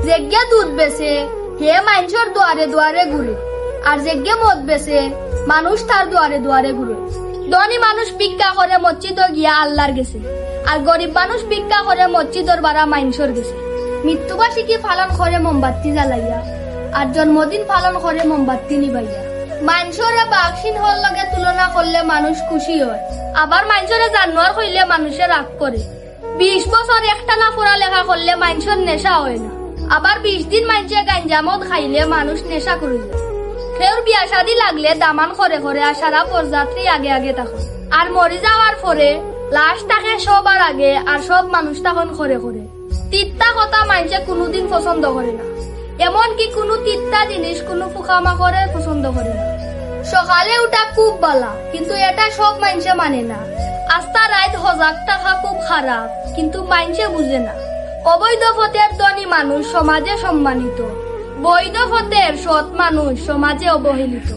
যেগে দুধ বেছে হে মানুষের দুয়ারে দুয়ারে ঘুরে, আর যেগে মদ বেছে মানুষ তার দুয়ারে দুয়ারে ঘুরে। ধনী মানুষ ভিক্ষা করে মসজিদ গিয়া আল্লাহর গেছে, আর গরিব মানুষ ভিক্ষা করে মসজিদর বাড়া মানুষের গেছে। মৃত্যুবার্ষিকী পালন করে মোমবাতি জ্বালাইয়া, আর জন্মদিন পালন করে মোমবাতি নিবাইয়া। মানুষরে বাক্সিন হল লগে তুলনা করলে মানুষ খুশি হয়, আবার মানুষরে জানোয়ার হইলে মানুষে রাগ করে। 20 বছর একটানা পড়ালেখা করলে মানুষের নেশা হয় না, আবার 20 দিন মানুষে গাঞ্জামদ খাইলে মানুষ নেশা করে যায়। কেউর বিয়া শাদী লাগলে দামান করে করে আর সারা বরযাত্রী আগে আগে তখন, আর মরে যাওয়ার পরে লাশ থাকে সবার আগে, আর সব মানুষ তখন করে করে। তিত্তা কথা মানুষে কোনোদিন পছন্দ করে না, এমনকি কোনো তিত্তা জিনিস কোনো পোকামাকড়ে পছন্দ করে না। সকালে উঠা খুব বালা, কিন্তু এটা সব মানুষে মানে না। আস্তা রাত সজাগ থাকা খুব খারাপ, কিন্তু মানুষে বুঝে না। অবৈধ পথের ধনী মানুষ সমাজে সম্মানিত, বৈধ পথের সৎ মানুষ সমাজে অবহেলিত।